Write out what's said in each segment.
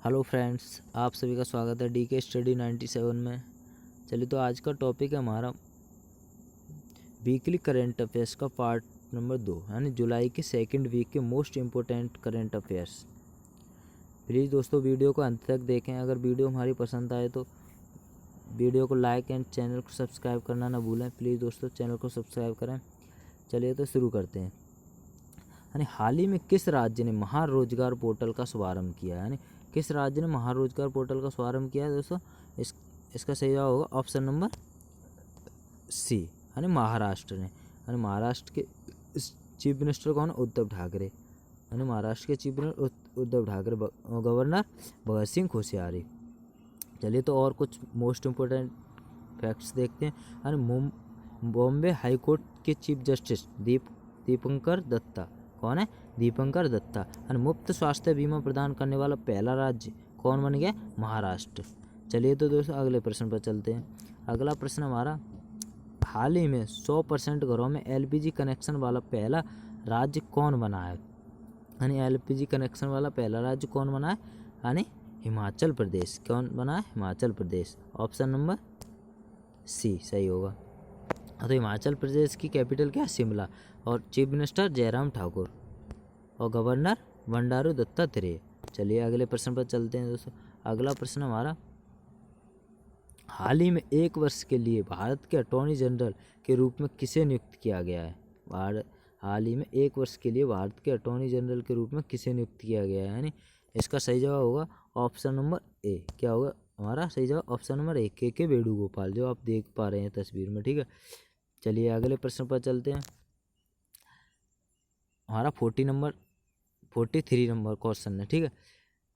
Hello friends, आप सभी का स्वागत है डी के स्टडी 97 में। चलिए तो आज का टॉपिक है हमारा वीकली करंट अफेयर्स का पार्ट नंबर 2 यानी जुलाई के सेकंड वीक के most important current affairs. Please दोस्तों वीडियो को अंत तक देखें। अगर वीडियो हमारी पसंद आए तो वीडियो को लाइक एंड चैनल को सब्सक्राइब करना ना भूलें। प्लीज़ दोस्तों चैनल को सब्सक्राइब करें। चलिए तो शुरू करते हैं। यानी हाल ही में किस राज्य ने महारोजगार पोर्टल का शुभारंभ किया? यानी किस राज्य ने महारोजगार पोर्टल का शुभारंभ किया है दोस्तों? इसका सही जवाब होगा ऑप्शन नंबर सी यानी महाराष्ट्र ने। यानी महाराष्ट्र के चीफ मिनिस्टर कौन? उद्धव ठाकरे। यानी महाराष्ट्र के chief minister Uddhav Thackeray, governor Bhagat Singh Koshyari. चलिए तो और कुछ मोस्ट इम्पोर्टेंट फैक्ट्स देखते हैं। यानी बॉम्बे हाई कोर्ट के चीफ जस्टिस दीपंकर दत्ता कौन है? दीपंकर दत्ता। यानी मुफ्त स्वास्थ्य बीमा प्रदान करने वाला पहला राज्य कौन बन गया? महाराष्ट्र। चलिए तो दोस्तों अगले प्रश्न पर चलते हैं। अगला प्रश्न हमारा, हाल ही में 100% घरों में एलपीजी कनेक्शन वाला पहला राज्य कौन बना है? यानी एलपीजी कनेक्शन वाला पहला राज्य कौन बना है? यानी हिमाचल प्रदेश। कौन बना है? हिमाचल प्रदेश। ऑप्शन नंबर सी सही होगा। तो हिमाचल प्रदेश की कैपिटल क्या है? शिमला। और चीफ मिनिस्टर जयराम ठाकुर और गवर्नर बंडारू दत्तात्रेय। चलिए अगले प्रश्न पर चलते हैं दोस्तों। अगला प्रश्न हमारा, हाल ही में 1 वर्ष के लिए भारत के अटॉर्नी जनरल के रूप में किसे नियुक्त किया गया है? हाल ही में 1 वर्ष के लिए भारत के अटॉर्नी जनरल के रूप में किसे नियुक्त किया गया है? यानी इसका सही जवाब होगा ऑप्शन नंबर ए। क्या होगा हमारा सही जवाब? ऑप्शन नंबर ए के वेणुगोपाल, जो आप देख पा रहे हैं तस्वीर में। ठीक है, चलिए अगले प्रश्न पर चलते हैं। हमारा 43 नंबर क्वेश्चन है। ठीक है,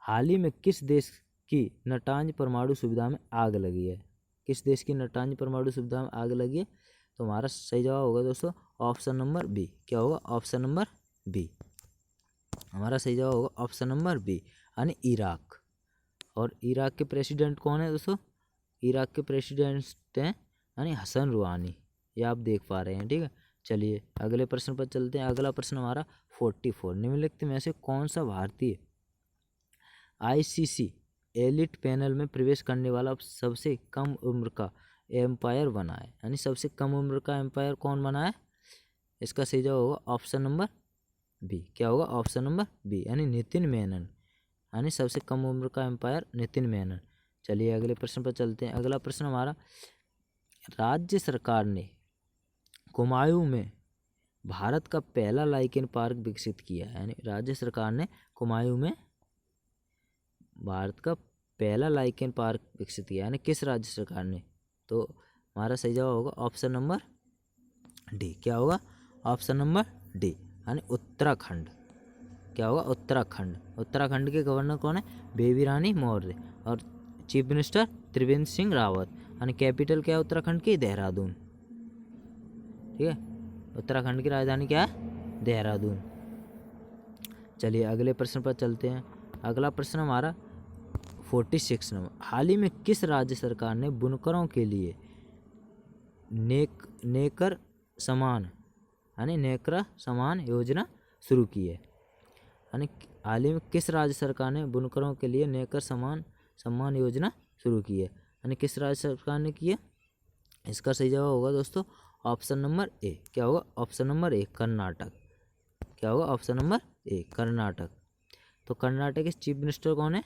हाल ही में किस देश की नटांज परमाणु सुविधा में आग लगी है? किस देश की नटांज परमाणु सुविधा में आग लगी है? तो हमारा सही जवाब होगा दोस्तों ऑप्शन नंबर बी। क्या होगा? Option number B. हमारा सही जवाब होगा ऑप्शन नंबर बी यानी इराक। और इराक के प्रेसिडेंट कौन है दोस्तों? इराक के प्रेसिडेंट हैं यानी हसन रूहानी, ये आप देख पा रहे हैं। ठीक है, चलिए अगले प्रश्न पर चलते हैं। अगला प्रश्न हमारा 44, निम्नलिखित में से कौन सा भारतीय आईसीसी एलिट पैनल में प्रवेश करने वाला सबसे कम उम्र का एम्पायर बना है? यानी सबसे कम उम्र का एम्पायर कौन बना है? इसका सही जवाब होगा ऑप्शन नंबर बी। क्या होगा? ऑप्शन नंबर बी यानी नितिन मेनन। यानी सबसे कम उम्र का एम्पायर नितिन मेनन। चलिए अगले प्रश्न पर चलते हैं। अगला प्रश्न हमारा, राज्य सरकार ने कुमायूं में भारत का पहला लाइकेन पार्क विकसित किया है। यानी राज्य सरकार ने कुमायूं में भारत का पहला लाइकेन पार्क विकसित किया, यानी किस राज्य सरकार ने? तो हमारा सही जवाब होगा ऑप्शन नंबर डी। क्या होगा? ऑप्शन नंबर डी यानी उत्तराखंड। क्या होगा? उत्तराखंड। उत्तराखंड के गवर्नर कौन है? बेबी रानी मौर्य। और चीफ मिनिस्टर त्रिवेंद्र सिंह रावत। यानी कैपिटल क्या है उत्तराखंड की? देहरादून। ठीक है, उत्तराखंड की राजधानी क्या है? देहरादून। चलिए अगले प्रश्न पर चलते हैं। अगला प्रश्न हमारा 46 नंबर, हाल ही में किस राज्य सरकार ने बुनकरों के लिए नेकर समान योजना शुरू की है? यानी हाल ही में किस राज्य सरकार ने बुनकरों के लिए नेकर सम्मान योजना शुरू की है? यानी किस राज्य सरकार ने की है? इसका सही जवाब होगा दोस्तों ऑप्शन नंबर ए। क्या होगा? Option number A Karnataka. क्या होगा? Option number A Karnataka. तो कर्नाटक के चीफ मिनिस्टर कौन है?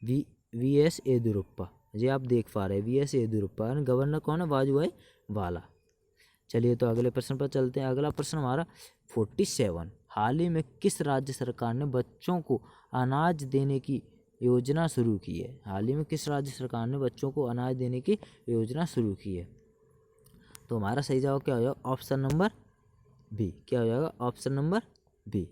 वी एस येदियुरप्पा, ये आप देख पा रहे हैं वी एस येदियुरप्पा। गवर्नर कौन है? वाजुभाई वाला। चलिए तो अगले प्रश्न पर चलते हैं। अगला प्रश्न हमारा 47, हाल ही में किस राज्य सरकार ने बच्चों को अनाज देने की योजना शुरू की है? हाल ही में किस राज्य सरकार ने बच्चों को अनाज देने की योजना शुरू की है? तो हमारा सही जवाब क्या हो जाएगा? Option number B. क्या हो जाएगा? ऑप्शन नंबर बी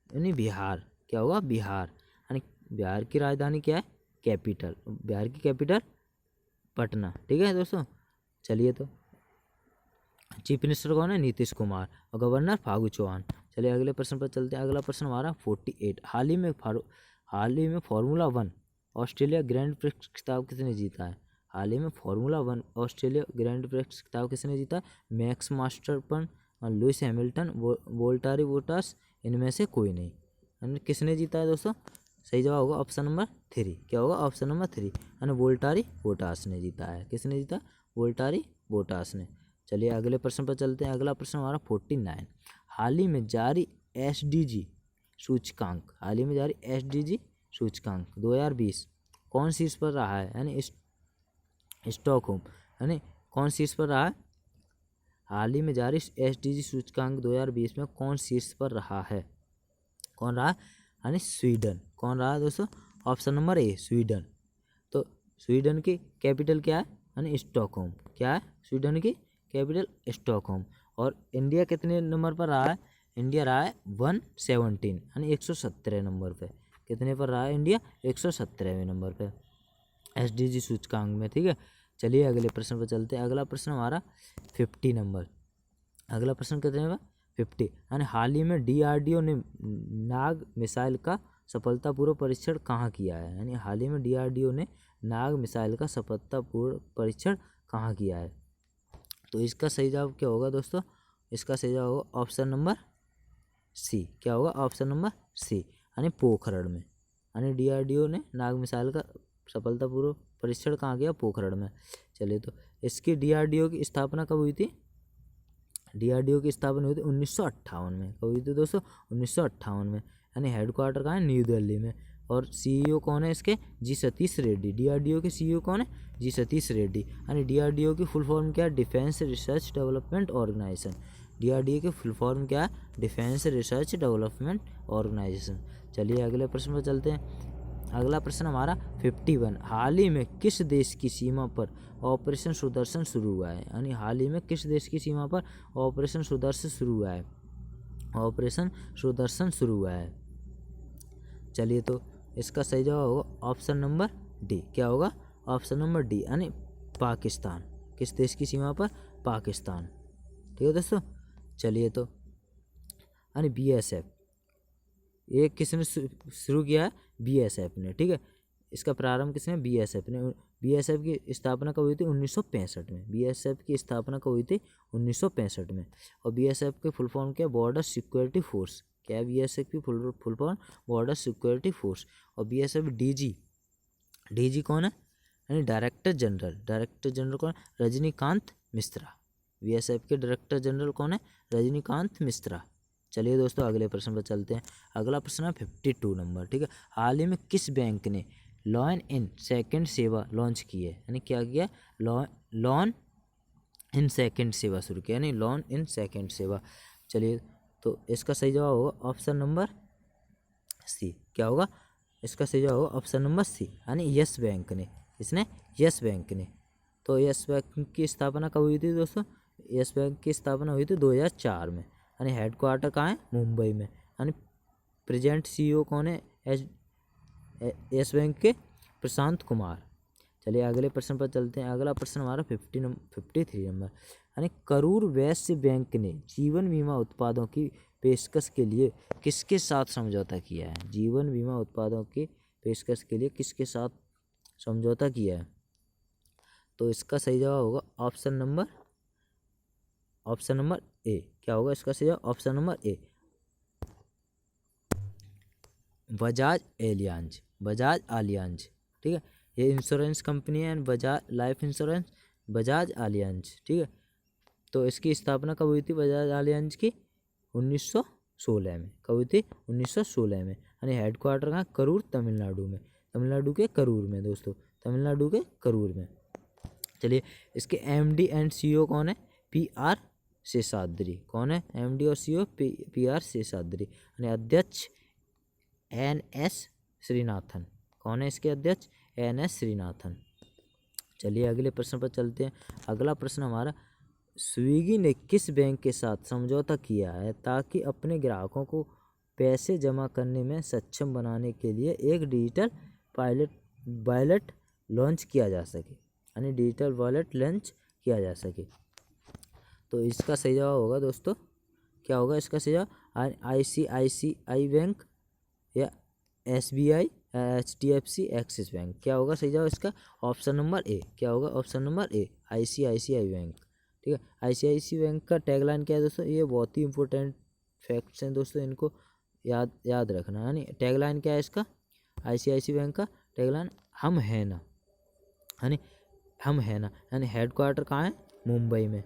यानी बिहार। क्या होगा? बिहार। यानी बिहार की राजधानी क्या है? कैपिटल। बिहार की कैपिटल पटना। ठीक है दोस्तों, चलिए तो चीफ मिनिस्टर कौन है? नीतीश कुमार। और गवर्नर फागू चौहान। चलिए अगले प्रश्न पर चलते हैं। अगला प्रश्न हमारा 48, हाल ही में फार्मूला 1 ऑस्ट्रेलिया ग्रैंड प्रिक्स खिताब किसने जीता है? हाल ही में फार्मूला 1 ऑस्ट्रेलिया ग्रैंड प्रिक्स खिताब किसने जीता है? मैक्स मास्टरपन, लुइस हैमिल्टन, वोल्टारी बोटास, इनमें से कोई नहीं। किसने जीता है दोस्तों? सही जवाब होगा ऑप्शन नंबर 3। क्या होगा ऑप्शन नंबर 3 यानी वोल्टारी बोटास ने जीता है। किसने जीता? वोल्टारी बोटास ने। चलिए अगले प्रश्न पर चलते हैं। अगला प्रश्न हमारा 49। हाल ही में जारी SDG सूचकांक, हाल ही में जारी SDG सूचकांक 2020 कौन शीर्ष पर रहा है? यानी स्टॉकहोम यानी कौन शीर्ष पर रहा है? हाल ही में जारी SDG सूचकांक 2020 में कौन शीर्ष पर रहा है? कौन रहा? यानी स्वीडन। कौन रहा दोस्तों? Option number A Sweden. तो स्वीडन की कैपिटल क्या है? यानी स्टॉकहोम। क्या है? स्वीडन की कैपिटल स्टॉकहोम। और इंडिया कितने नंबर पर रहा है? इंडिया रहा है 117 यानी 117 नंबर पे। कितने पर रहा है इंडिया? 117वें नंबर पे SDG सूचकांक में। ठीक है, चलिए अगले प्रश्न पर चलते हैं। अगला प्रश्न हमारा 50 नंबर। अगला प्रश्न कितने में? 50 यानी हाल ही में DRDO ने नाग मिसाइल का सफलतापूर्वक परीक्षण कहाँ किया है? यानी हाल ही में DRDO ने नाग मिसाइल का सफलतापूर्वक परीक्षण कहाँ किया है? तो इसका सही जवाब क्या होगा दोस्तों? इसका सही जवाब होगा ऑप्शन नंबर सी। क्या होगा? ऑप्शन नंबर सी यानी पोखरण में। यानी DRDO ने नाग मिसाइल का सफलतापूर्वक परीक्षण कहाँ किया? पोखरण में। चलिए, तो इसकी DRDO की स्थापना कब हुई थी? DRDO की स्थापना हुई थी 1958 में। कब हुई थी दोस्तों? 1958 में। यानी हेडक्वार्टर कहाँ है? न्यू दिल्ली में। और CEO कौन है इसके? जी सतीश रेड्डी। DRDO के CEO कौन है? जी सतीश रेड्डी। यानी DRDO की फुल फॉर्म क्या है? Defence research development organisation. DRDO की फुल फॉर्म क्या है? Defence research development organisation. चलिए अगले प्रश्न पर चलते हैं। अगला प्रश्न हमारा 51। हाल ही में किस देश की सीमा पर ऑपरेशन सुदर्शन शुरू हुआ है? यानी हाल ही में किस देश की सीमा पर ऑपरेशन सुदर्शन शुरू हुआ है? ऑपरेशन सुदर्शन शुरू हुआ है। चलिए, तो इसका सही जवाब होगा ऑप्शन नंबर डी। क्या होगा? ऑप्शन नंबर डी यानी पाकिस्तान। किस देश की सीमा पर? पाकिस्तान। ठीक है दोस्तों। चलिए, तो यानी BSF ये किसने शुरू किया है? BSF ने। ठीक है, इसका प्रारंभ किसने? BSF ने। BSF की स्थापना कब हुई थी? 1965 में। BSF की स्थापना कब हुई थी? 1965 में। और BSF के फुल फॉर्म क्या? Border security force. क्या है BSF की full form? Border security force. और BSF DG कौन है? यानी डायरेक्टर जनरल। डायरेक्टर जनरल कौन? रजनीकांत मिश्रा। BSF के डायरेक्टर जनरल कौन है? रजनीकांत मिश्रा। चलिए दोस्तों अगले प्रश्न पर चलते हैं। अगला प्रश्न है 52 नंबर। ठीक है, हाल ही में किस बैंक ने लोन इन सेकंड सेवा लॉन्च की है? यानी क्या किया? लोन इन सेकंड सेवा शुरू किया, यानी लोन इन सेकंड सेवा। चलिए, तो इसका सही जवाब होगा ऑप्शन नंबर सी। क्या होगा? इसका सही जवाब होगा ऑप्शन नंबर सी यानी यस बैंक ने। इसने यस बैंक ने। तो यस बैंक की स्थापना कब हुई थी दोस्तों? यस बैंक की स्थापना हुई थी 2004 में। यानी हेडक्वार्टर कहाँ है? मुंबई में। यानी प्रेजेंट CEO कौन है यस बैंक के? प्रशांत कुमार। चलिए अगले प्रश्न पर चलते हैं। अगला प्रश्न हमारा 53 नंबर। यानी करूर वैश्य बैंक ने जीवन बीमा उत्पादों की पेशकश के लिए किसके साथ समझौता किया है? जीवन बीमा उत्पादों की पेशकश के लिए किसके साथ समझौता किया है? तो इसका सही जवाब होगा ऑप्शन नंबर ए। क्या होगा इसका सही जवाब? Option number A Bajaj Allianz. Bajaj Allianz. ठीक है, ये इंश्योरेंस कंपनी है। Bajaj life insurance, Bajaj Allianz. ठीक है, तो इसकी स्थापना कब हुई थी बजाज आलियांज की? 1916 में। कब हुई थी? 1916 में। यानी हेडक्वार्टर कहाँ? करूर, तमिलनाडु में। तमिलनाडु के करूर में दोस्तों, तमिलनाडु के करूर में। चलिए, इसके MD एंड CEO कौन है? PR शेषाद्री। कौन है MD और CEO? PR शेषाद्री। यानी अध्यक्ष NS श्रीनाथन। कौन है इसके अध्यक्ष? NS श्रीनाथन। चलिए अगले प्रश्न पर चलते हैं। अगला प्रश्न हमारा, स्विगी ने किस बैंक के साथ समझौता किया है ताकि अपने ग्राहकों को पैसे जमा करने में सक्षम बनाने के लिए एक डिजिटल वॉलेट लॉन्च किया जा सके? यानी डिजिटल वॉलेट लॉन्च किया जा सके। तो इसका सही जवाब होगा दोस्तों, क्या होगा इसका सही जवाब? ICICI बैंक या SBI, HDFC, एक्सिस बैंक। क्या होगा सही जवाब इसका? Option number A. क्या होगा? Option number A ICICI bank. ठीक है, ICICI बैंक का टैगलाइन क्या है दोस्तों? ये बहुत ही इंपॉर्टेंट फैक्ट्स हैं दोस्तों, इनको याद रखना। यानी टैगलाइन क्या है इसका? ICICI बैंक का टैगलाइन हम है ना, यानी हम है ना, यानी हेडक्वार्टर कहाँ है, मुंबई में।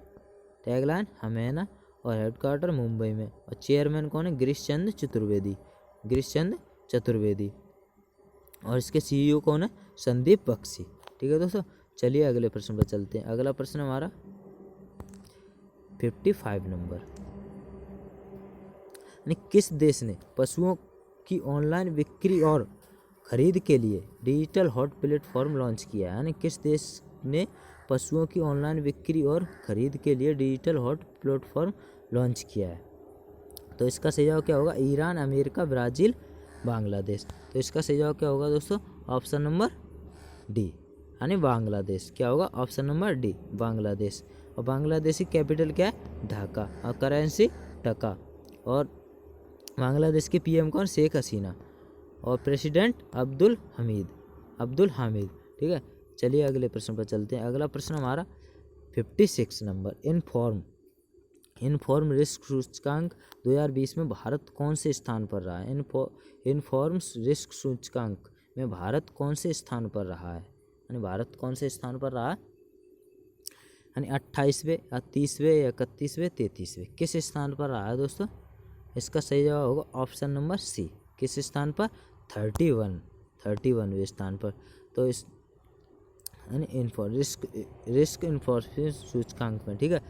टैगलाइन हम है ना और हेडक्वार्टर मुंबई में। और चेयरमैन कौन है, गिरीश चंद्र चतुर्वेदी, गिरीश चंद्र चतुर्वेदी। और इसके CEO कौन है, संदीप बख्शी। ठीक है दोस्तों, चलिए अगले प्रश्न पर चलते हैं। अगला प्रश्न हमारा 55 नंबर, यानी किस देश ने पशुओं की ऑनलाइन बिक्री और खरीद के लिए डिजिटल हॉट प्लेटफॉर्म लॉन्च किया है। यानी किस देश ने पशुओं की ऑनलाइन बिक्री और खरीद के लिए डिजिटल हॉट प्लेटफॉर्म लॉन्च किया है। तो इसका सही जवाब क्या होगा, ईरान, अमेरिका, ब्राज़ील, बांग्लादेश। तो इसका सही जवाब क्या होगा दोस्तों, ऑप्शन नंबर डी, यानी बांग्लादेश। क्या होगा, ऑप्शन नंबर डी, बांग्लादेश। और बांग्लादेश की कैपिटल क्या है, ढाका, और करेंसी टका। और बांग्लादेश के PM कौन, शेख हसीना। और प्रेसिडेंट अब्दुल हामिद। ठीक है, चलिए अगले प्रश्न पर चलते हैं। अगला प्रश्न हमारा 56 नंबर, इनफॉर्म रिस्क सूचकांक 2020 में भारत कौन से स्थान पर रहा है। इनफॉर्म्स रिस्क सूचकांक में भारत कौन से स्थान पर रहा है, यानी भारत कौन से स्थान पर रहा है, यानी 28वें, 30वें, 31वें, 33वें, किस स्थान पर रहा है दोस्तों। इसका सही जवाब होगा ऑप्शन नंबर सी, किस स्थान पर, 31वें स्थान पर। तो इस यानी रिस्क इन्फॉर्मेशन सूचकांक में, ठीक है,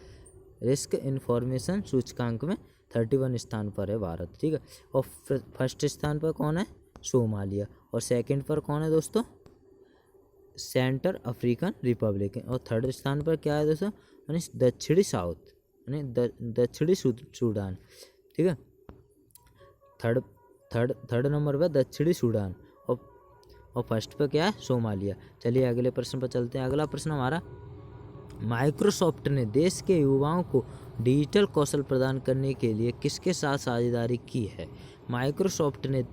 रिस्क इन्फॉर्मेशन सूचकांक में 31 स्थान पर है भारत। ठीक है, और फर्स्ट स्थान पर कौन है, सोमालिया। और सेकंड पर कौन है दोस्तों, सेंट्रल अफ्रीकन रिपब्लिक। और थर्ड स्थान पर क्या है दोस्तों, यानी दक्षिणी साउथ, यानी दक्षिणी सूडान। ठीक है, थर्ड नंबर पर दक्षिणी सूडान, और फर्स्ट पर क्या है, सोमालिया। चलिए अगले प्रश्न पर चलते हैं। अगला प्रश्न हमारा, माइक्रोसॉफ्ट ने देश के युवाओं को डिजिटल कौशल प्रदान करने के लिए किसके साथ साझेदारी की है। माइक्रोसॉफ्ट ने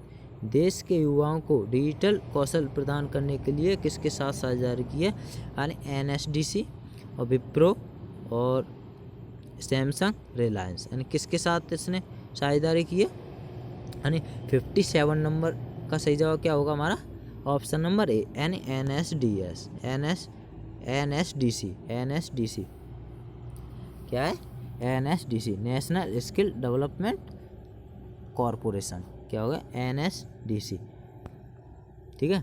देश के युवाओं को डिजिटल कौशल प्रदान करने के लिए किसके साथ साझेदारी की है, यानी NSDC और विप्रो और सैमसंग, रिलायंस, यानी किसके साथ इसने साझेदारी की है, यानी 57 नंबर का सही जवाब क्या होगा हमारा, ऑप्शन नंबर ए, यानी NSDC क्या है, NSDC, national skill development corporation. क्या होगा, NSDC। ठीक है,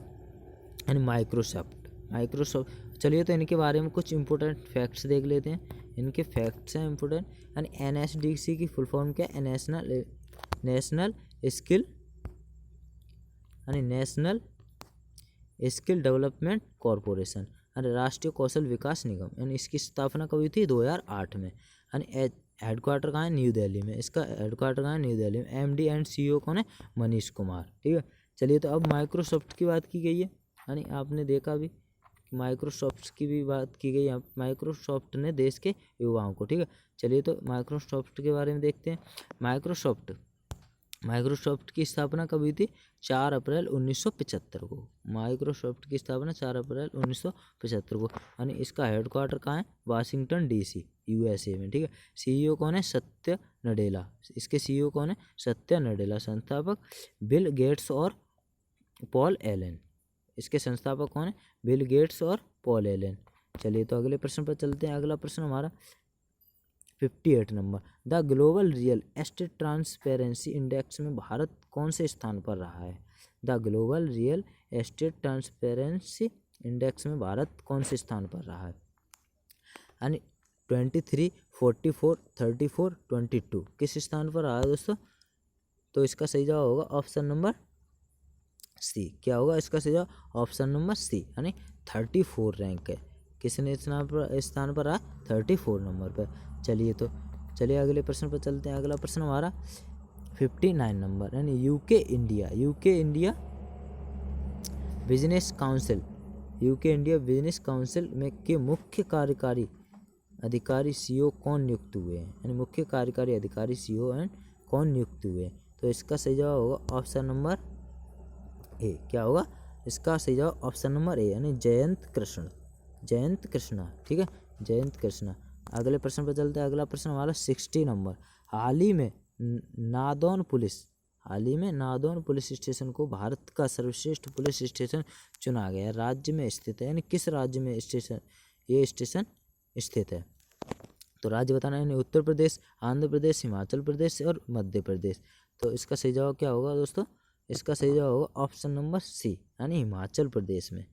यानी माइक्रोसॉफ्ट। चलिए तो इनके बारे में कुछ इंपॉर्टेंट फैक्ट्स देख लेते हैं। इनके फैक्ट्स हैं इंपॉर्टेंट, यानी NSDC की फुल फॉर्म क्या है, नेशनल स्किल, यानी नेशनल स्किल डेवलपमेंट कॉरपोरेशन, यानी राष्ट्रीय कौशल विकास निगम। यानी इसकी स्थापना कब हुई थी, 2008 में। यानी हेडक्वार्टर कहाँ है, न्यू दिल्ली में। इसका हेडक्वार्टर कहाँ है, न्यू दिल्ली में। MD एंड CEO कौन है, मनीष कुमार। ठीक है, चलिए तो अब माइक्रोसॉफ्ट की बात की गई है, यानी आपने देखा भी माइक्रोसॉफ्ट की भी बात की गई है। माइक्रोसॉफ्ट ने देश के युवाओं को, ठीक है, चलिए तो माइक्रोसॉफ्ट के बारे में देखते हैं। माइक्रोसॉफ्ट की स्थापना कब हुई थी, 4 अप्रैल 1975 को। माइक्रोसॉफ्ट की स्थापना 4 अप्रैल 1975 को, यानी इसका हेडक्वार्टर कहाँ है, वाशिंगटन DC, USA में। ठीक है, CEO कौन है, सत्य नडेला। इसके CEO कौन है, सत्य नडेला। संस्थापक बिल गेट्स और पॉल एलन। इसके संस्थापक कौन है, बिल गेट्स और पॉल एलन। चलिए तो अगले प्रश्न पर चलते हैं। अगला प्रश्न हमारा 58 number, the global real estate transparency index में भारत कौन से स्थान पर रहा है। The global real estate transparency index में भारत कौन से स्थान पर रहा है, यानी 23, 44, 34, 22, किस स्थान पर रहा है दोस्तों। तो इसका सही जवाब होगा ऑप्शन नंबर सी। क्या होगा इसका सही जवाब, ऑप्शन नंबर सी, यानी 34 रैंक है। किसने स्थान पर रहा, 34 नंबर पर। चलिए अगले प्रश्न पर चलते हैं। अगला प्रश्न हमारा 59 नंबर, यानी यूके इंडिया बिजनेस काउंसिल में के मुख्य कार्यकारी अधिकारी CEO कौन नियुक्त हुए हैं, यानी मुख्य कार्यकारी अधिकारी CEO एंड कौन नियुक्त हुए हैं। तो इसका सही जवाब होगा ऑप्शन नंबर ए। क्या होगा इसका सही जवाब, ऑप्शन नंबर ए, यानी जयंत कृष्णा। ठीक है, जयंत कृष्णा। अगले प्रश्न पर चलते हैं। अगला प्रश्न हमारा 60 नंबर, हाल ही में नादौन हाल ही में नादौन पुलिस स्टेशन को भारत का सर्वश्रेष्ठ पुलिस स्टेशन चुना गया। राज्य में स्थित है, यानी किस राज्य में ये स्टेशन स्थित है? तो राज्य बताना है, यानी उत्तर प्रदेश, आंध्र प्रदेश, हिमाचल प्रदेश और मध्य प्रदेश। तो इसका सही जवाब क्या होगा दोस्तों? इसका सही जवाब होगा ऑप्शन नंबर सी, यानी हिमाचल प्रदेश में।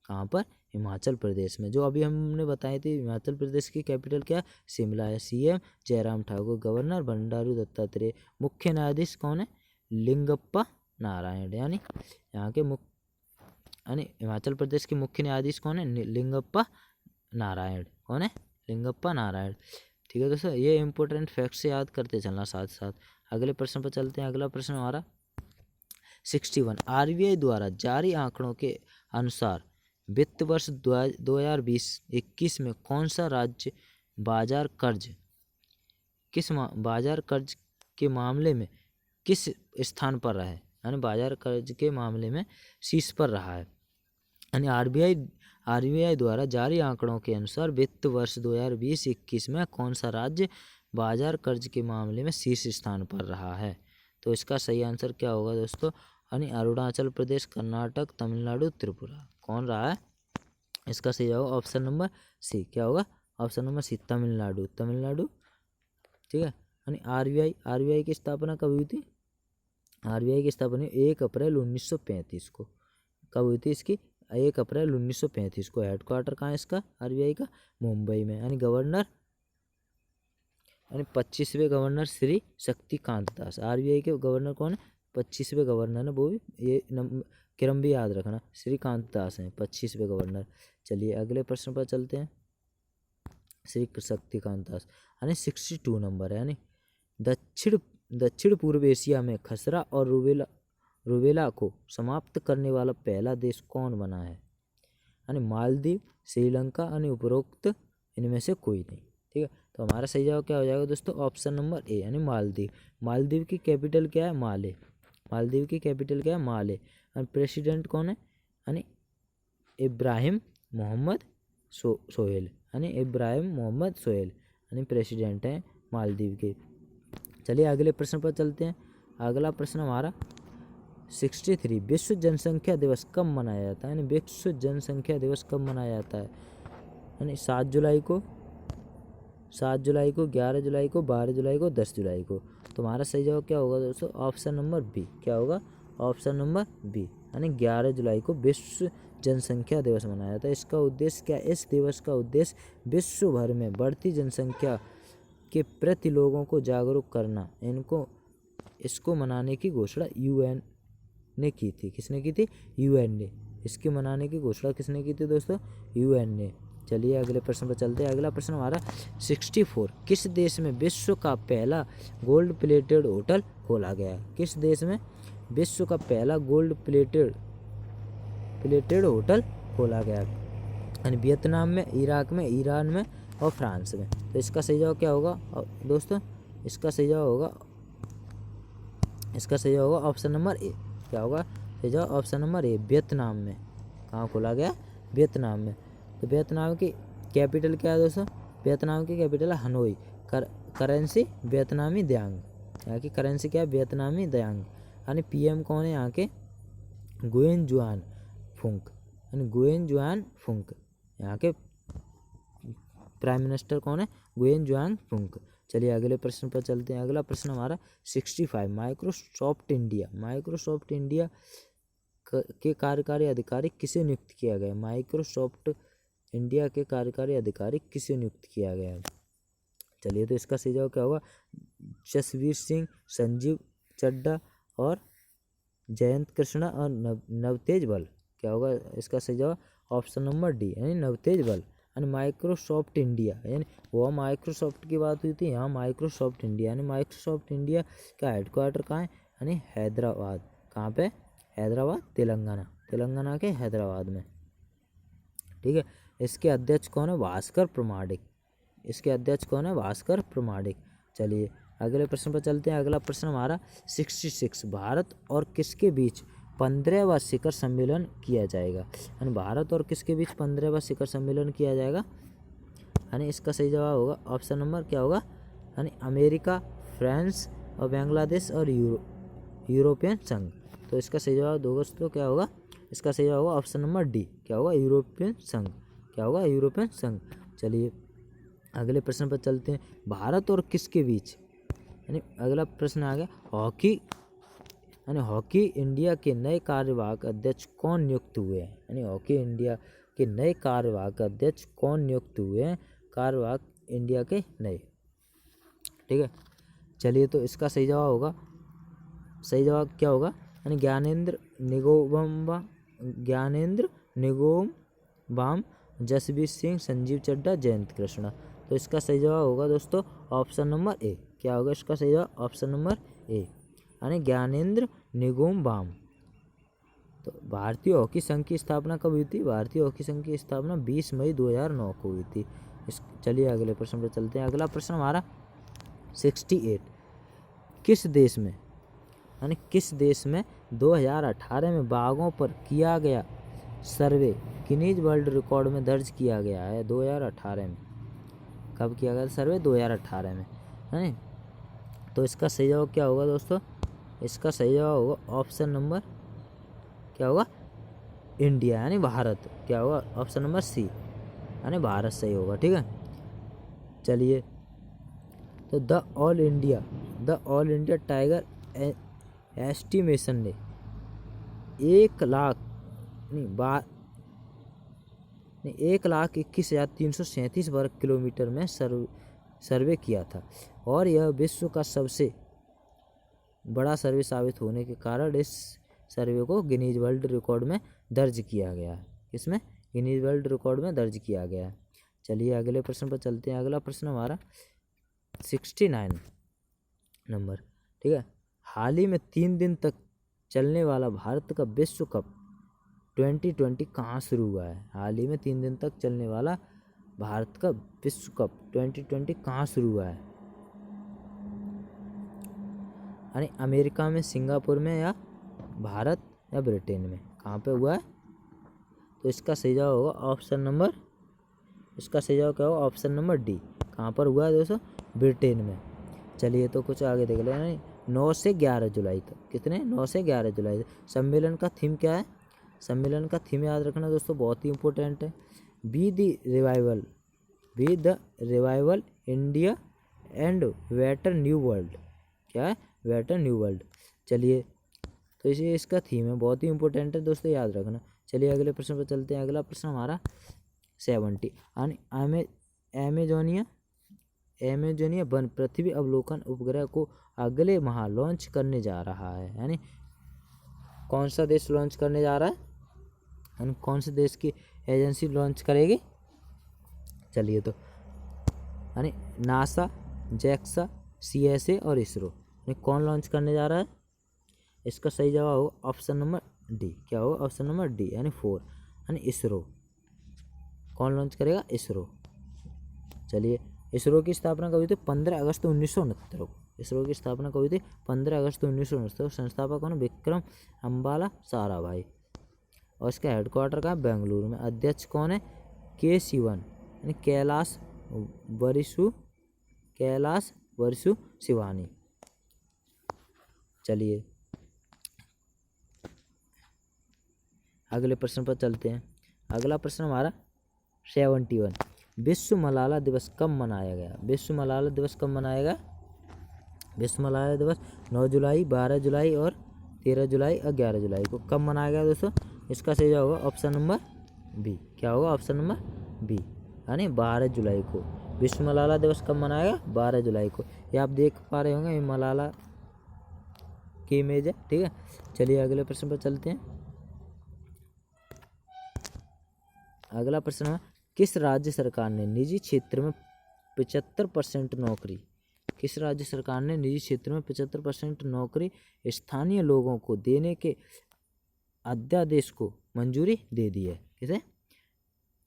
कहाँ पर? हिमाचल प्रदेश में। जो अभी हमने बताई थी, हिमाचल प्रदेश की कैपिटल क्या है? शिमला है। सीएम जयराम ठाकुर, गवर्नर बंडारू दत्तात्रेय, मुख्य न्यायाधीश कौन है? लिंगप्पा नारायण। यानी यहाँ के यानी हिमाचल प्रदेश के मुख्य न्यायाधीश कौन है? लिंगप्पा नारायण। कौन है? लिंगप्पा नारायण। ठीक है दोस्तों, ये इंपॉर्टेंट फैक्ट से याद करते चलना साथ साथ। अगले प्रश्न पर चलते हैं। अगला प्रश्न हमारा 61, आरबीआई द्वारा जारी आंकड़ों के अनुसार वित्त वर्ष 2020-21 में कौन सा राज्य बाजार कर्ज के मामले में किस स्थान पर रहा है? यानी बाजार कर्ज के मामले में शीर्ष पर रहा है। यानी आरबीआई द्वारा जारी आंकड़ों के अनुसार वित्त वर्ष 2020-21 में कौन सा राज्य बाजार कर्ज के मामले में शीर्ष स्थान पर रहा है? तो इसका सही आंसर क्या होगा दोस्तों? यानी अरुणाचल प्रदेश, कर्नाटक, तमिलनाडु, त्रिपुरा। कौन रहा है? इसका सही जवाब ऑप्शन नंबर सी। क्या होगा? Option number C, Tamil Nadu. ठीक है। यानी आरबीआई की स्थापना कब हुई थी? आरबीआई की स्थापना 1 अप्रैल 1935 को। कब हुई थी इसकी? 1 अप्रैल 1935 को। हेडक्वार्टर कहाँ है इसका? आरबीआई का मुंबई में। यानी 25वें गवर्नर श्री शक्तिकांत दास। आरबीआई के गवर्नर कौन है? 25वें गवर्नर है, वो भी ये क्रम भी याद रखना, श्रीकांत दास हैं 25वें गवर्नर। चलिए अगले प्रश्न पर चलते हैं। श्री शक्तिकांत दास, यानी 62 नंबर है। यानी दक्षिण पूर्व एशिया में खसरा और रूबेला को समाप्त करने वाला पहला देश कौन बना है? यानी मालदीव, श्रीलंका, यानी उपरोक्त इनमें से कोई नहीं। ठीक है, तो हमारा सही जवाब क्या हो जाएगा दोस्तों? ऑप्शन नंबर ए, यानी मालदीव। मालदीव की कैपिटल क्या है? माले। मालदीव की कैपिटल क्या है? माले। और प्रेसिडेंट कौन है? यानी इब्राहिम मोहम्मद सोहेल। यानी इब्राहिम मोहम्मद सोहेल यानी प्रेसिडेंट हैं मालदीव के। चलिए अगले प्रश्न पर चलते हैं। अगला प्रश्न हमारा 63, विश्व जनसंख्या दिवस कब मनाया जाता है? यानी विश्व जनसंख्या दिवस कब मनाया जाता है? यानी 7 जुलाई को, 11 जुलाई को, 12 जुलाई को, 10 जुलाई को। तुम्हारा सही जवाब क्या होगा दोस्तों? Option number B. क्या होगा? ऑप्शन नंबर बी, यानी 11 जुलाई को विश्व जनसंख्या दिवस मनाया जाता है। इसका उद्देश्य क्या है? इस दिवस का उद्देश्य विश्व भर में बढ़ती जनसंख्या के प्रति लोगों को जागरूक करना। इसको मनाने की घोषणा यूएन ने की थी। किसने की थी? यूएन ने। इसके मनाने की घोषणा किसने की थी दोस्तों? यूएन ने। चलिए अगले प्रश्न पर चलते हैं। अगला प्रश्न हमारा 64, किस देश में विश्व का पहला गोल्ड प्लेटेड होटल खोला गया? किस देश में विश्व का पहला गोल्ड प्लेटेड होटल खोला गया? यानी वियतनाम में, इराक में, ईरान में और फ्रांस में। तो इसका सही जवाब क्या होगा दोस्तों? इसका सही जवाब होगा ऑप्शन नंबर ए। क्या होगा सही जवाब? ऑप्शन नंबर ए, वियतनाम में। कहाँ खोला गया? वियतनाम में। तो वियतनाम की कैपिटल क्या है दोस्तों? वियतनाम की कैपिटल है हनोई। करेंसी वियतनामी दयांग। यहाँ की करेंसी क्या है? वियतनामी दयांग। यानी पीएम कौन है यहाँ के? गुयेन जुआन फुंक। यानी गुयेन जुआन फुंक यहाँ के प्राइम मिनिस्टर कौन है? गुयेन जुआन फुंक। चलिए अगले प्रश्न पर चलते हैं। अगला प्रश्न हमारा 65, माइक्रोसॉफ्ट इंडिया के कार्यकारी अधिकारी किसे नियुक्त किया गया? माइक्रोसॉफ्ट इंडिया के कार्यकारी अधिकारी किसे नियुक्त किया गया है? चलिए तो इसका सही जवाब क्या होगा? जसवीर सिंह, संजीव चड्डा और जयंत कृष्णा और नवतेज बल। क्या होगा इसका सही जवाब? ऑप्शन नंबर डी, यानी नवतेज बल। यानी माइक्रोसॉफ्ट इंडिया, यानी वो माइक्रोसॉफ्ट की बात हुई थी, यहाँ माइक्रोसॉफ्ट इंडिया। यानी माइक्रोसॉफ्ट इंडिया का हेडक्वार्टर कहाँ है? यानी हैदराबाद। कहाँ पे? हैदराबाद, तेलंगाना के हैदराबाद में। ठीक है, इसके अध्यक्ष कौन है? भास्कर प्रमाणिक। चलिए अगले प्रश्न पर चलते हैं। अगला प्रश्न हमारा 66, भारत और किसके बीच 15वां शिखर सम्मेलन किया जाएगा? यानी भारत और किसके बीच 15वां शिखर सम्मेलन किया जाएगा? यानी इसका सही जवाब होगा ऑप्शन नंबर क्या होगा? यानी अमेरिका, फ्रांस और बांग्लादेश और यूरोपियन संघ। तो इसका सही जवाब दोस्तों क्या होगा, इसका सही जवाब होगा ऑप्शन नंबर डी, क्या होगा, यूरोपियन संघ, क्या होगा, यूरोपियन संघ। चलिए अगले प्रश्न पर चलते हैं। भारत और किसके बीच, यानी अगला प्रश्न आ गया, हॉकी यानी हॉकी इंडिया के नए कार्यवाहक अध्यक्ष कौन नियुक्त हुए हैं, यानी हॉकी इंडिया के नए कार्यवाहक अध्यक्ष कौन नियुक्त हुए हैं, कार्यवाहक इंडिया के नए, ठीक है। चलिए तो इसका सही जवाब होगा, सही जवाब क्या होगा, यानी ज्ञानेंद्र निगोम, जसवीर सिंह, संजीव चड्ढा, जयंत कृष्णा। तो इसका सही जवाब होगा दोस्तों ऑप्शन नंबर ए, क्या होगा इसका सही जवाब, ऑप्शन नंबर ए, यानी ज्ञानेंद्र निगोम बाम। तो भारतीय हॉकी संघ की स्थापना कब हुई थी, भारतीय हॉकी संघ की स्थापना 20 मई 2009 को हुई थी। चलिए अगले प्रश्न पर चलते हैं। अगला प्रश्न हमारा 68, किस देश में, यानी किस देश में 2018 में बाघों पर किया गया सर्वे गिनीज वर्ल्ड रिकॉर्ड में दर्ज किया गया है। 2018 में कब किया गया सर्वे, 2018 में, है। तो इसका सही जवाब क्या होगा दोस्तों, इसका सही जवाब होगा ऑप्शन नंबर क्या होगा, इंडिया यानी भारत, क्या होगा, ऑप्शन नंबर सी यानी भारत सही होगा, ठीक है। चलिए तो the all India tiger estimation ने 1,21,337 वर्ग किलोमीटर में सर्वे किया था और यह विश्व का सबसे बड़ा सर्वे साबित होने के कारण इस सर्वे को गिनीज वर्ल्ड रिकॉर्ड में दर्ज किया गया है। इसमें गिनीज वर्ल्ड रिकॉर्ड में दर्ज किया गया है। चलिए अगले प्रश्न पर चलते हैं। अगला प्रश्न हमारा 69 नंबर, ठीक है। हाल ही में 3 दिन तक चलने वाला भारत का विश्व कप 2020 कहाँ शुरू हुआ है, हाल ही में 3 दिन तक चलने वाला भारत का विश्व कप 2020 कहाँ शुरू हुआ है, यानी अमेरिका में, सिंगापुर में, या भारत या ब्रिटेन में, कहाँ पे हुआ है। तो इसका सही जवाब होगा ऑप्शन नंबर, इसका सही जवाब क्या होगा, ऑप्शन नंबर डी, कहाँ पर हुआ है दोस्तों, ब्रिटेन में। चलिए तो कुछ आगे देख लें। 9 से 11 जुलाई तक, कितने, 9 से 11 जुलाई तक। सम्मेलन का थीम क्या है, सम्मेलन का थीम याद रखना दोस्तों, बहुत ही इंपॉर्टेंट है। Be the revival India and better new world, क्या है, बेटर न्यू वर्ल्ड। चलिए तो इसे इसका थीम है, बहुत ही इंपॉर्टेंट है दोस्तों, याद रखना। चलिए अगले प्रश्न पर चलते हैं। अगला प्रश्न हमारा 70, एमेजोनिया वन पृथ्वी अवलोकन उपग्रह को अगले माह लॉन्च करने जा रहा है, यानी कौन सा देश लॉन्च करने जा रहा है, यानी कौन से देश की एजेंसी लॉन्च करेगी। चलिए तो यानी नासा, जैक्सा, CSA और इसरो, यानी कौन लॉन्च करने जा रहा है। इसका सही जवाब होगा ऑप्शन नंबर डी, क्या होगा, ऑप्शन नंबर डी यानी 4, यानी इसरो। कौन लॉन्च करेगा, इसरो। चलिए इसरो की स्थापना कब हुई थी, 15 अगस्त 1969 को। इसरो की स्थापना कब हुई थी, 15 अगस्त 1969। संस्थापक कौन, विक्रम अम्बाला साराभाई, और इसका हेडक्वार्टर कहाँ, बेंगलुरु में। अध्यक्ष कौन है, K शिवन, यानी कैलाश वरिसु शिवानी। चलिए अगले प्रश्न पर चलते हैं। अगला प्रश्न हमारा 71, विश्व मलाला दिवस कब मनाया गया, विश्व मलाला दिवस कब मनाया गया। विश्व मलाला दिवस 9 जुलाई, 12 जुलाई और 13 जुलाई और 11 जुलाई को कब मनाया गया दोस्तों। इसका सही जवाब होगा ऑप्शन नंबर बी, क्या होगा, ऑप्शन नंबर बी, यानी 12 जुलाई को। विश्व मलाला दिवस कब मनाया गया, 12 जुलाई को। ये आप देख पा रहे होंगे, ये मलाला की इमेज है, ठीक है। चलिए अगले प्रश्न पर चलते हैं। अगला प्रश्न है, किस राज्य सरकार ने निजी क्षेत्र में 75% नौकरी, किस राज्य सरकार ने निजी क्षेत्र में 75% नौकरी स्थानीय लोगों को देने के अध्यादेश को मंजूरी दे दी है, किसे।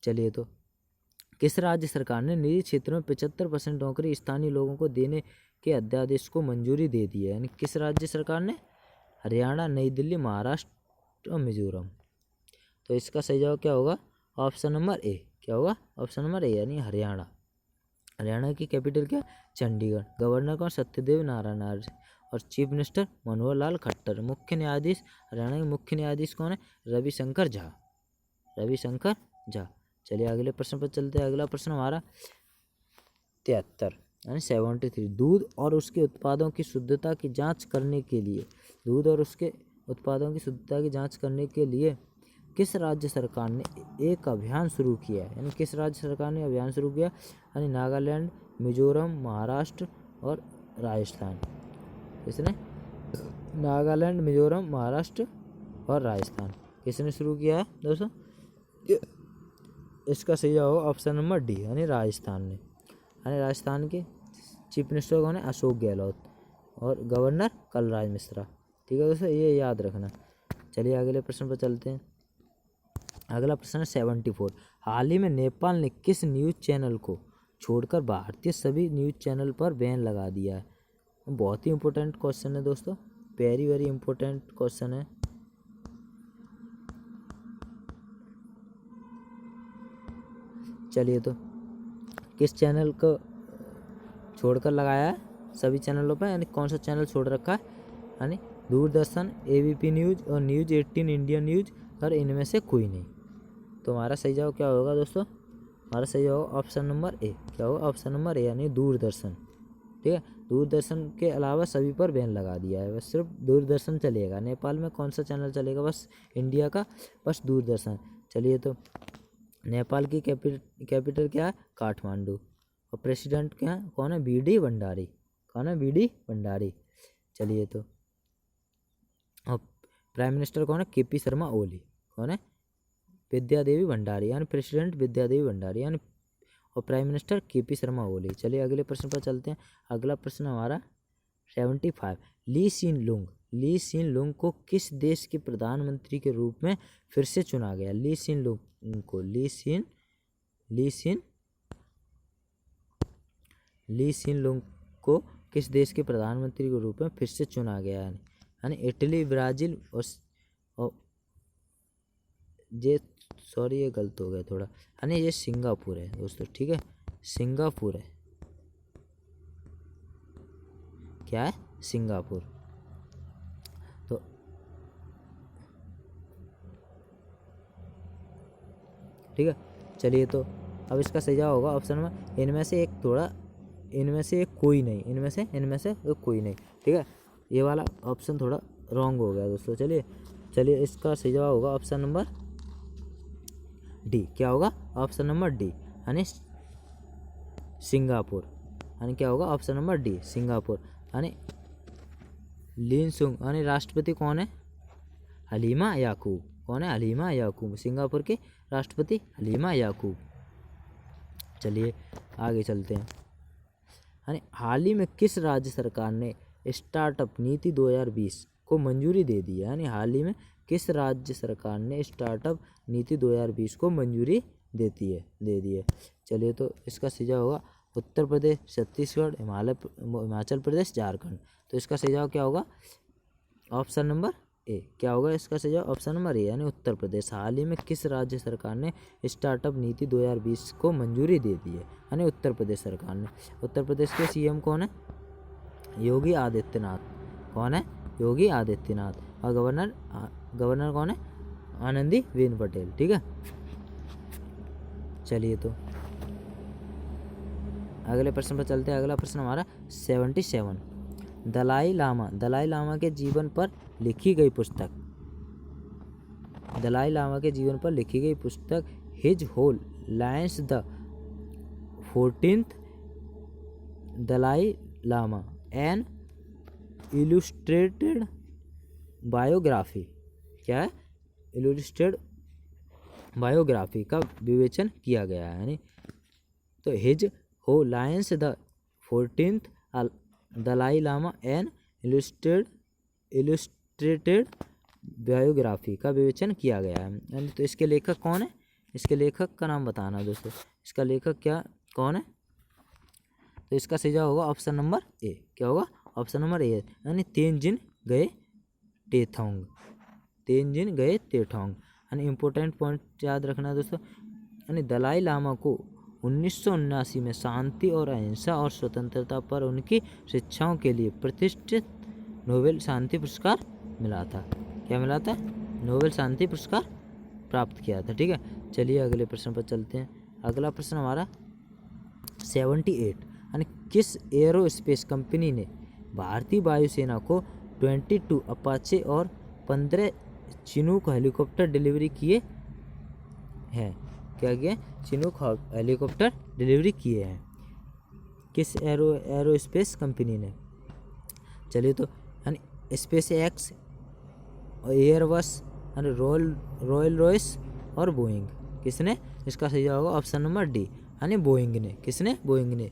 चलिए तो किस राज्य सरकार ने निजी क्षेत्र में 75% नौकरी स्थानीय लोगों को देने के अध्यादेश को मंजूरी दे दी है, यानी किस राज्य सरकार ने, हरियाणा, नई दिल्ली, महाराष्ट्र और मिजोरम। तो इसका सही जवाब क्या होगा, ऑप्शन नंबर ए, क्या होगा, ऑप्शन नंबर ए यानी हरियाणा। हरियाणा की कैपिटल क्या, चंडीगढ़। गवर्नर कौन, सत्यदेव नारायण आर्य, और चीफ मिनिस्टर मनोहर लाल खट्टर। मुख्य न्यायाधीश हरियाणा के मुख्य न्यायाधीश कौन है? रविशंकर झा, रविशंकर झा। चलिए अगले प्रश्न पर चलते हैं। अगला प्रश्न हमारा 73 यानी 73। दूध और उसके उत्पादों की शुद्धता की जांच करने के लिए, दूध और उसके उत्पादों की शुद्धता की जांच करने के लिए किस राज्य सरकार ने एक अभियान शुरू किया है? यानी किस राज्य सरकार ने अभियान शुरू किया? यानी नागालैंड, मिजोरम, महाराष्ट्र और राजस्थान। किसने? नागालैंड, मिजोरम, महाराष्ट्र और राजस्थान किसने शुरू किया है दोस्तों? इसका सही जवाब होगा ऑप्शन नंबर डी यानी राजस्थान ने। यानी राजस्थान के चीफ मिनिस्टर कौन है? अशोक गहलोत और गवर्नर कलराज मिश्रा। ठीक है दोस्तों, ये याद रखना। चलिए अगले प्रश्न पर चलते हैं। अगला प्रश्न है 74। हाल ही में नेपाल ने किस न्यूज़ चैनल को छोड़कर भारतीय सभी न्यूज़ चैनल पर बैन लगा दिया है? बहुत ही इंपॉर्टेंट क्वेश्चन है दोस्तों, वेरी वेरी इंपॉर्टेंट क्वेश्चन है। चलिए तो किस चैनल को छोड़कर लगाया है सभी चैनलों पर? यानी कौन सा चैनल छोड़ रखा है? यानी दूरदर्शन, एबीपी न्यूज़ और न्यूज़ 18 इंडिया न्यूज़, और इनमें से कोई नहीं। तो हमारा सही जवाब क्या होगा दोस्तों? हमारा सही जवाब ऑप्शन नंबर ए। क्या होगा? ऑप्शन नंबर ए यानी दूरदर्शन। ठीक है, दूरदर्शन के अलावा सभी पर बैन लगा दिया है, बस सिर्फ दूरदर्शन चलेगा। नेपाल में कौन सा चैनल चलेगा? बस इंडिया का बस दूरदर्शन। चलिए तो नेपाल की कैपिटल क्या है? काठमांडू। और प्रेसिडेंट क्या है? कौन है? बीडी भंडारी। कौन है? बीडी भंडारी। चलिए तो और प्राइम मिनिस्टर कौन है? केपी शर्मा ओली। कौन है? विद्या देवी भंडारी, यानी प्रेसिडेंट विद्या देवी भंडारी, यानी और prime minister KP Sharma Oli. चलिए अगले प्रश्न पर चलते हैं। अगला प्रश्न हमारा 75। ली सीन लुंग, ली सीन लुंग को किस देश के प्रधानमंत्री के रूप में फिर से चुना गया? ली सीन लुंग को, ली सीन लुंग को किस देश के प्रधानमंत्री के रूप में फिर से चुना गया है? यानी इटली, ब्राज़ील और ये गलत हो गया थोड़ा, यानी ये सिंगापुर है दोस्तों। ठीक है, सिंगापुर है। क्या है? सिंगापुर। तो ठीक है, चलिए तो अब इसका सही जवाब होगा ऑप्शन में इनमें से एक कोई नहीं, इनमें से एक कोई नहीं। ठीक है, ये वाला ऑप्शन थोड़ा रॉन्ग हो गया दोस्तों। चलिए इसका सही जवाब होगा ऑप्शन नंबर डी। क्या होगा? ऑप्शन नंबर डी यानी सिंगापुर। यानी क्या होगा? Option number D Singapore. यानी लीन सुंग यानी राष्ट्रपति कौन है? हलीमा याकूब। कौन है? हलीमा याकूब। सिंगापुर के राष्ट्रपति हलीमा याकूब। चलिए आगे चलते हैं। यानी हाल ही में किस राज्य सरकार ने स्टार्टअप नीति 2020 को मंजूरी दे दी है? यानी हाल ही में किस राज्य सरकार ने स्टार्टअप नीति 2020 को मंजूरी दे दी है? चलिए तो इसका सही जवाब होगा उत्तर प्रदेश, छत्तीसगढ़, हिमाचल प्रदेश, झारखंड। तो इसका सही जवाब क्या होगा? Option number A. क्या होगा इसका सही जवाब? ऑप्शन नंबर ए यानी उत्तर प्रदेश। हाल ही में किस राज्य सरकार ने स्टार्टअप नीति 2020 को मंजूरी दे दी है? यानी उत्तर प्रदेश सरकार ने। उत्तर प्रदेश के सीएम कौन है? योगी आदित्यनाथ। कौन है? योगी आदित्यनाथ। और गवर्नर कौन है? आनंदीबेन पटेल। ठीक है, चलिए तो अगले प्रश्न पर चलते हैं। अगला प्रश्न हमारा 77। दलाई लामा के जीवन पर लिखी गई पुस्तक his holiness the 14th Dalai Lama an illustrated biography. क्या है? इलुस्ट्रेटेड बायोग्राफी का विवेचन किया गया है। यानी तो his holiness the 14th Dalai Lama an illustrated biography का विवेचन किया गया है। यानी तो इसके लेखक कौन है? इसके लेखक का नाम बताना दोस्तों। इसका लेखक कौन है? तो इसका सही जवाब होगा ऑप्शन नंबर ए। क्या होगा? ऑप्शन नंबर ए यानी तेनजिन गए तेठोंग। यानी इम्पोर्टेंट पॉइंट याद रखना है दोस्तों। यानी दलाई लामा को 1979 में शांति और अहिंसा और स्वतंत्रता पर उनकी शिक्षाओं के लिए प्रतिष्ठित नोबेल शांति पुरस्कार मिला था। क्या मिला था? नोबेल शांति पुरस्कार प्राप्त किया था। ठीक है, चलिए अगले प्रश्न पर चलते हैं। अगला प्रश्न हमारा 78 यानी किस एरोस्पेस कंपनी ने भारतीय वायुसेना को 22 अपाचे और 15 चिनूक हेलीकॉप्टर डिलीवरी किए हैं? क्या किए? चिनूक हेलीकॉप्टर डिलीवरी किए हैं। किस एरोस्पेस कंपनी ने? चलिए तो यानी स्पेस एक्स, एयरबस, यानी रॉयल रॉयस और बोइंग। किसने? इसका सही जवाब होगा ऑप्शन नंबर डी, यानी बोइंग ने। किसने? बोइंग ने।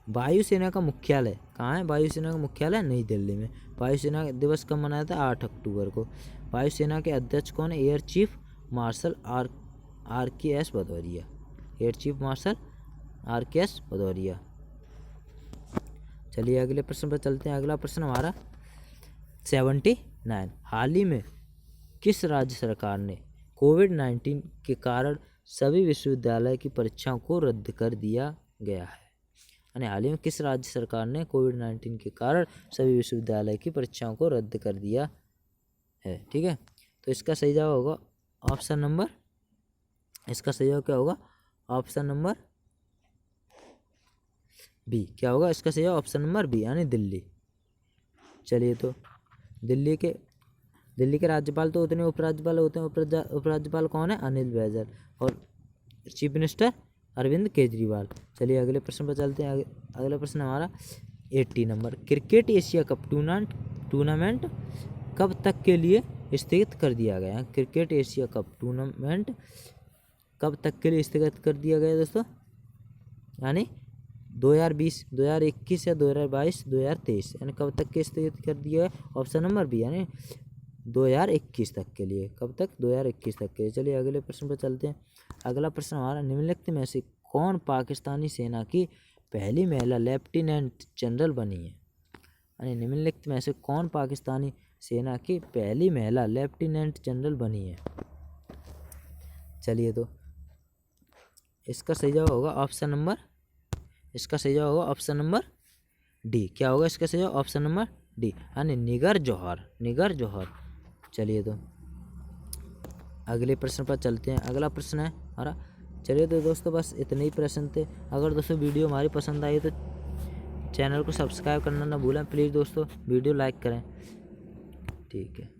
वायुसेना का मुख्यालय कहाँ है? वायुसेना का मुख्यालय नई दिल्ली में। वायुसेना दिवस कब मनाया था? 8 अक्टूबर को। वायुसेना के अध्यक्ष कौन है? एयर चीफ मार्शल आर के S Bhadauria. Air chief marshal R के एस भदौरिया। चलिए अगले प्रश्न पर चलते हैं। अगला प्रश्न हमारा 79 हाल ही में किस राज्य सरकार ने कोविड-19 के कारण सभी विश्वविद्यालय की परीक्षाओं को रद्द कर दिया गया है? यानी हाल ही में किस राज्य सरकार ने कोविड-19 के कारण सभी विश्वविद्यालय की परीक्षाओं को रद्द कर दिया है? ठीक है, तो इसका सही जवाब होगा ऑप्शन नंबर, इसका सही जवाब क्या होगा? Option number B. क्या होगा इसका सही जवाब? ऑप्शन नंबर बी, यानी दिल्ली। चलिए तो दिल्ली के राज्यपाल तो उतने उपराज्यपाल होते हैं। उपराज्यपाल कौन है? अनिल बैजल। और चीफ मिनिस्टर अरविंद केजरीवाल। चलिए अगले प्रश्न पर चलते हैं। अगला प्रश्न हमारा 80 number cricket Asia cup tournament कब तक के लिए स्थगित कर दिया गया? क्रिकेट एशिया कप टूर्नामेंट कब तक के लिए स्थगित कर दिया गया दोस्तों? यानी 2020, 2021 या 2022, 2023, यानी कब तक के स्थगित कर दिया है? ऑप्शन नंबर बी, यानी 2021 तक के लिए। कब तक? 2021 तक के लिए। चलिए अगले प्रश्न पर चलते हैं। अगला प्रश्न हमारा निम्नलिखित में से कौन पाकिस्तानी सेना की पहली महिला लेफ्टिनेंट जनरल बनी है? यानी निम्नलिखित में से कौन पाकिस्तानी सेना की पहली महिला लेफ्टिनेंट जनरल बनी है? चलिए तो इसका सही जवाब होगा ऑप्शन नंबर, इसका सही जवाब होगा ऑप्शन नंबर डी। क्या होगा इसका सही जवाब? ऑप्शन नंबर डी, यानी निगर जौहर। चलिए तो अगले प्रश्न पर चलते हैं। अगला प्रश्न है हमारा, चलिए तो दोस्तों बस इतने ही प्रश्न थे। अगर दोस्तों वीडियो हमारी पसंद आई तो चैनल को सब्सक्राइब करना ना भूलें प्लीज़ दोस्तों, वीडियो लाइक करें। ठीक है।